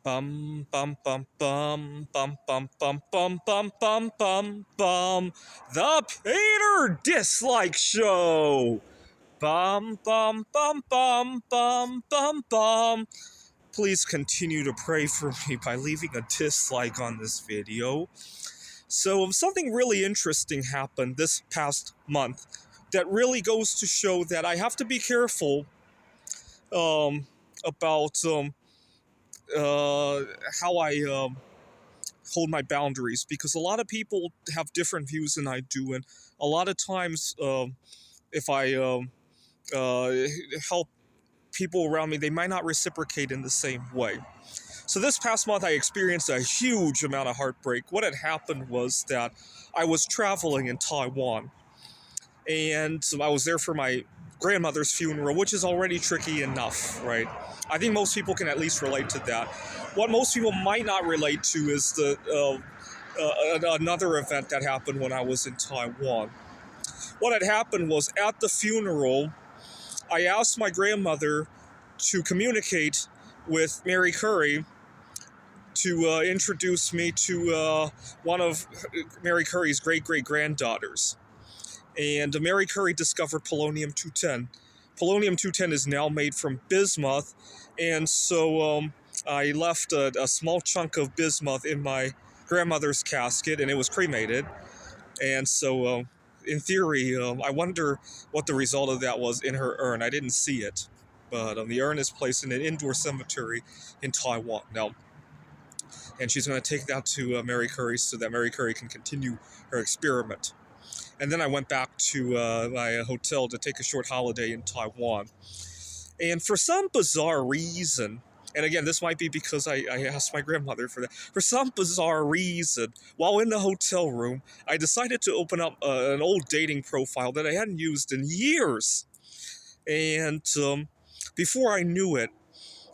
Bum bum bum bum bum bum bum bum bum bum bum bum. The Peter Dislike Show. Bum bum bum bum bum bum bum. Please continue to pray for me by leaving a dislike on this video. So something really interesting happened this past month that really goes to show that I have to be careful about uh, how I hold my boundaries, because a lot of people have different views than I do, and a lot of times if I uh, help people around me, they might not reciprocate in the same way. So this past month, I experienced a huge amount of heartbreak. What had happened was that I was traveling in Taiwan, and I was there for my grandmother's funeral, which is already tricky enough, right? I think most people can at least relate to that. What most people might not relate to is another event that happened when I was in Taiwan. What had happened was, at the funeral, I asked my grandmother to communicate with Mary Curry to introduce me to one of Mary Curry's great-great-granddaughters. And Mary Curry discovered polonium-210. Polonium-210 is now made from bismuth, and so I left a small chunk of bismuth in my grandmother's casket, and it was cremated. And so, in theory, I wonder what the result of that was in her urn. I didn't see it, but the urn is placed in an indoor cemetery in Taiwan now. And she's going to take that to Mary Curry so that Mary Curry can continue her experiment. And then I went back to my hotel to take a short holiday in Taiwan. And for some bizarre reason, and again, this might be because I asked my grandmother for that. For some bizarre reason, while in the hotel room, I decided to open up an old dating profile that I hadn't used in years. And before I knew it,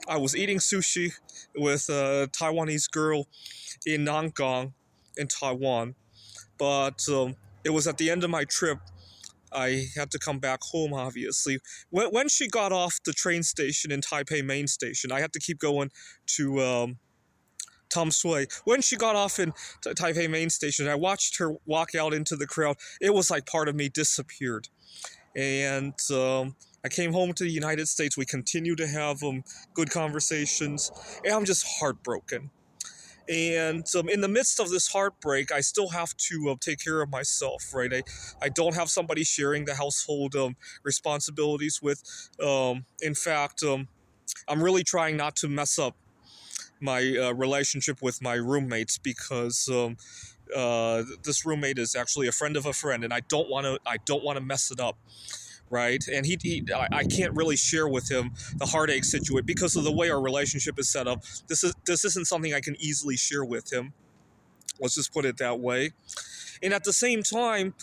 I was eating sushi with a Taiwanese girl in Nangang in Taiwan. But it was at the end of my trip. I had to come back home, obviously. When she got off the train station in Taipei Main Station, I had to keep going to Tom Sui. When she got off in Taipei Main Station, I watched her walk out into the crowd. It was like part of me disappeared. And I came home to the United States. We continue to have good conversations. And I'm just heartbroken. And in the midst of this heartbreak, I still have to take care of myself, right? I don't have somebody sharing the household responsibilities with. In fact, I'm really trying not to mess up my relationship with my roommates, because this roommate is actually a friend of a friend, and I don't want to mess it up. Right, and I can't really share with him the heartache situation because of the way our relationship is set up. This isn't something I can easily share with him. Let's just put it that way. And at the same time,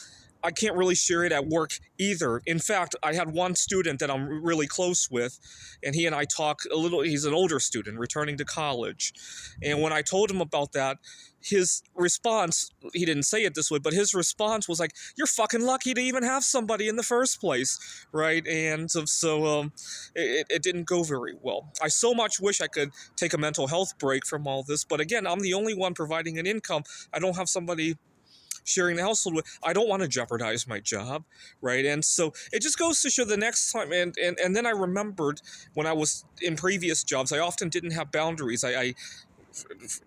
I can't really share it at work either. In fact, I had one student that I'm really close with, and he and I talk a little. He's an older student returning to college. And when I told him about that, his response, he didn't say it this way, but his response was like, "You're fucking lucky to even have somebody in the first place," right? And so it didn't go very well. I so much wish I could take a mental health break from all this, but again, I'm the only one providing an income. I don't have somebody sharing the household with. I don't want to jeopardize my job, right? And so it just goes to show the next time. And then I remembered, when I was in previous jobs, I often didn't have boundaries.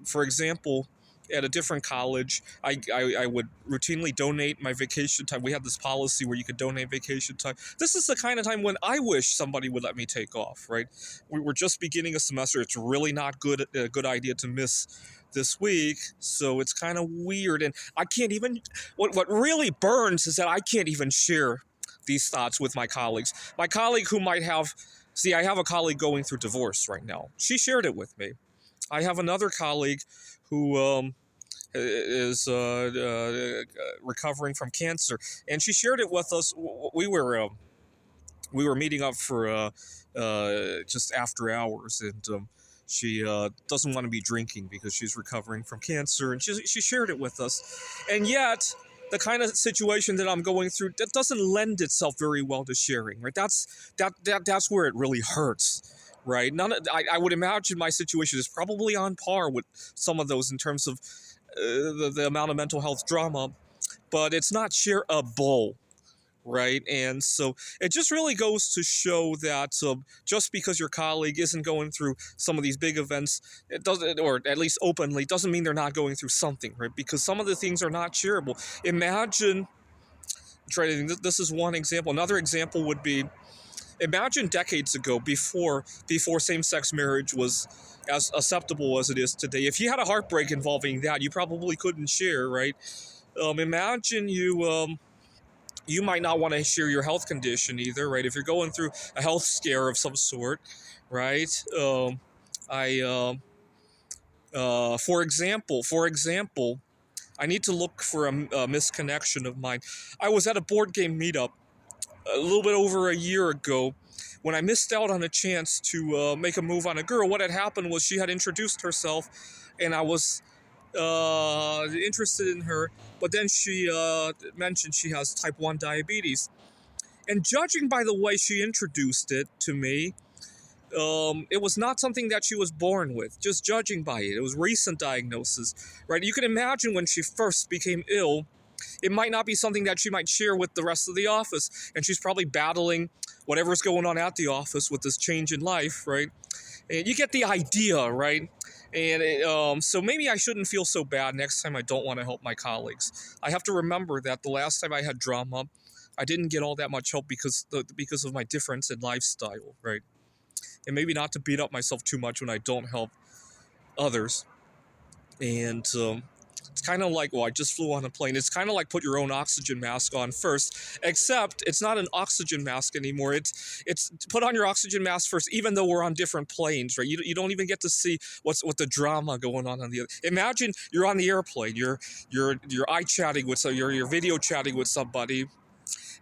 For example, at a different college, I would routinely donate my vacation time. We had this policy where you could donate vacation time. This is the kind of time when I wish somebody would let me take off, right? We were just beginning a semester. It's really not a good idea to miss this week, so it's kind of weird. And I can't even, what really burns is that I can't even share these thoughts with my colleagues. My colleague who might have, see, I have a colleague going through divorce right now. She shared it with me. I have another colleague who is recovering from cancer, and she shared it with us. We were meeting up for just after hours, and she doesn't want to be drinking because she's recovering from cancer, and she shared it with us. And yet, the kind of situation that I'm going through, that doesn't lend itself very well to sharing, right? That's where it really hurts, right? I would imagine my situation is probably on par with some of those in terms of the amount of mental health drama, but it's not shareable, right? And so it just really goes to show that just because your colleague isn't going through some of these big events, it doesn't, or at least openly, doesn't mean they're not going through something, right? Because some of the things are not shareable. Imagine, this is one example. Another example would be, imagine decades ago, before same-sex marriage was as acceptable as it is today. If you had a heartbreak involving that, you probably couldn't share, right? Imagine you might not want to share your health condition either, right? If you're going through a health scare of some sort, right? I for example, I need to look for a misconnection of mine. I was at a board game meetup a little bit over a year ago when I missed out on a chance to make a move on a girl. What had happened was she had introduced herself, and I was interested in her, but then she mentioned she has type 1 diabetes. And judging by the way she introduced it to me, it was not something that she was born with. Just judging by it, it was recent diagnosis, right? You can imagine when she first became ill, it might not be something that she might share with the rest of the office, and she's probably battling whatever's going on at the office with this change in life, right? And you get the idea, right? And so maybe I shouldn't feel so bad next time I don't want to help my colleagues. I have to remember that the last time I had drama, I didn't get all that much help because of my difference in lifestyle, right? And maybe not to beat up myself too much when I don't help others. And it's kind of like, well, I just flew on a plane. It's kind of like put your own oxygen mask on first, except it's not an oxygen mask anymore. It's put on your oxygen mask first, even though we're on different planes, right? You don't even get to see what the drama going on the other. Imagine you're on the airplane, you're eye-chatting with, so you're video chatting with somebody,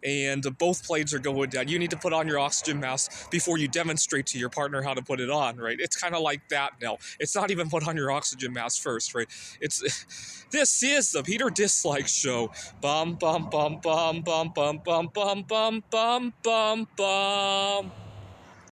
and both planes are going down. You need to put on your oxygen mask before you demonstrate to your partner how to put it on, right? It's kind of like that now. It's not even put on your oxygen mask first, right? This is the Peter Dislike Show. Bum bum bum bum bum bum bum bum bum bum bum bum.